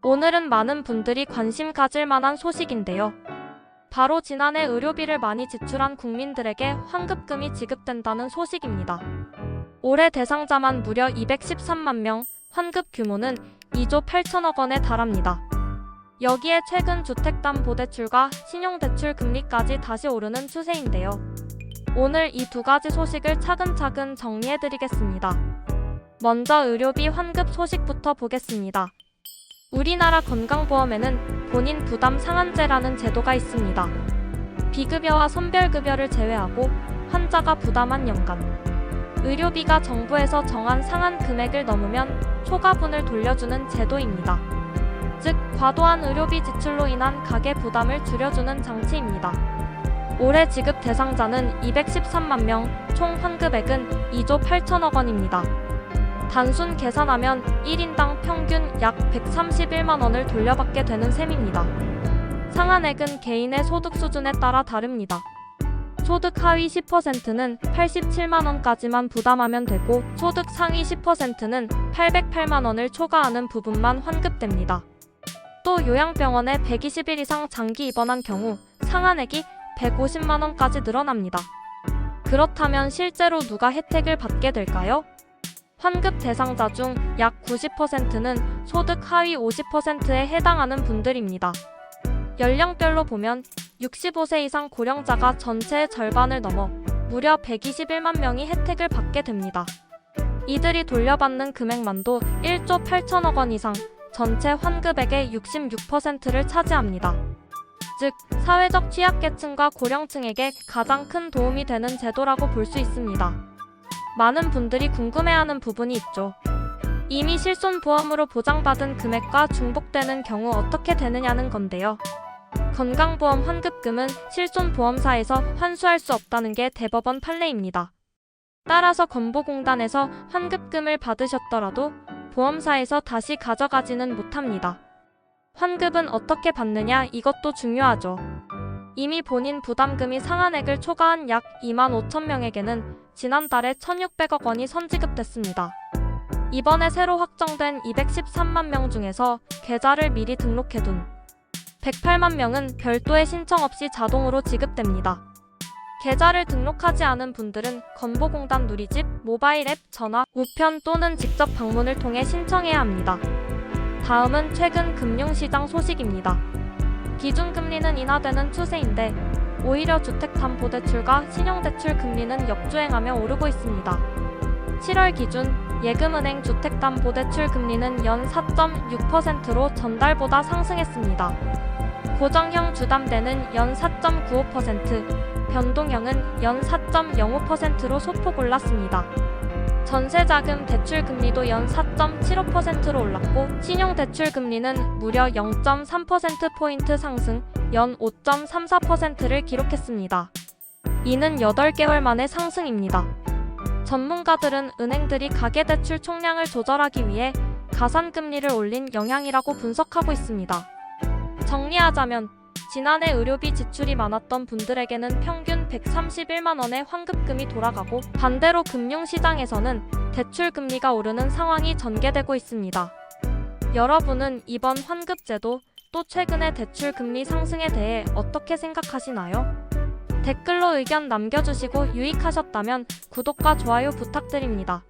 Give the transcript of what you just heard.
오늘은 많은 분들이 관심 가질 만한 소식인데요. 바로 지난해 의료비를 많이 지출한 국민들에게 환급금이 지급된다는 소식입니다. 올해 대상자만 무려 213만 명, 환급 규모는 2조 8천억 원에 달합니다. 여기에 최근 주택담보대출과 신용대출 금리까지 다시 오르는 추세인데요. 오늘 이 두 가지 소식을 차근차근 정리해드리겠습니다. 먼저 의료비 환급 소식부터 보겠습니다. 우리나라 건강보험에는 본인 부담 상한제라는 제도가 있습니다. 비급여와 선별급여를 제외하고 환자가 부담한 연간 의료비가 정부에서 정한 상한 금액을 넘으면 초과분을 돌려주는 제도입니다. 즉, 과도한 의료비 지출로 인한 가계 부담을 줄여주는 장치입니다. 올해 지급 대상자는 213만 명, 총 환급액은 2조 8천억 원입니다. 단순 계산하면 1인당 평균 약 131만 원을 돌려받게 되는 셈입니다. 상한액은 개인의 소득 수준에 따라 다릅니다. 소득 하위 10%는 87만 원까지만 부담하면 되고, 소득 상위 10%는 808만 원을 초과하는 부분만 환급됩니다. 또 요양병원에 120일 이상 장기 입원한 경우 상한액이 150만 원까지 늘어납니다. 그렇다면 실제로 누가 혜택을 받게 될까요? 환급 대상자 중 약 90%는 소득 하위 50%에 해당하는 분들입니다. 연령별로 보면 65세 이상 고령자가 전체의 절반을 넘어 무려 121만 명이 혜택을 받게 됩니다. 이들이 돌려받는 금액만도 1조 8천억 원 이상, 전체 환급액의 66%를 차지합니다. 즉, 사회적 취약계층과 고령층에게 가장 큰 도움이 되는 제도라고 볼 수 있습니다. 많은 분들이 궁금해하는 부분이 있죠. 이미 실손보험으로 보장받은 금액과 중복되는 경우 어떻게 되느냐는 건데요. 건강보험 환급금은 실손보험사에서 환수할 수 없다는 게 대법원 판례입니다. 따라서 건보공단에서 환급금을 받으셨더라도 보험사에서 다시 가져가지는 못합니다. 환급은 어떻게 받느냐, 이것도 중요하죠. 이미 본인 부담금이 상한액을 초과한 약 2만 5천 명에게는 지난달에 1,600억 원이 선지급됐습니다. 이번에 새로 확정된 213만 명 중에서 계좌를 미리 등록해둔 108만 명은 별도의 신청 없이 자동으로 지급됩니다. 계좌를 등록하지 않은 분들은 건보공단 누리집, 모바일 앱, 전화, 우편 또는 직접 방문을 통해 신청해야 합니다. 다음은 최근 금융시장 소식입니다. 기준금리는 인하되는 추세인데 오히려 주택담보대출과 신용대출 금리는 역주행하며 오르고 있습니다. 7월 기준 예금은행 주택담보대출 금리는 연 4.6%로 전달보다 상승했습니다. 고정형 주담대는 연 4.95%, 변동형은 연 4.05%로 소폭 올랐습니다. 전세자금 대출금리도 연 4.75%로 올랐고, 신용대출금리는 무려 0.3%포인트 상승, 연 5.34%를 기록했습니다. 이는 8개월 만의 상승입니다. 전문가들은 은행들이 가계대출 총량을 조절하기 위해 가산금리를 올린 영향이라고 분석하고 있습니다. 정리하자면 지난해 의료비 지출이 많았던 분들에게는 평균 131만 원의 환급금이 돌아가고, 반대로 금융시장에서는 대출금리가 오르는 상황이 전개되고 있습니다. 여러분은 이번 환급제도, 또 최근의 대출금리 상승에 대해 어떻게 생각하시나요? 댓글로 의견 남겨주시고 유익하셨다면 구독과 좋아요 부탁드립니다.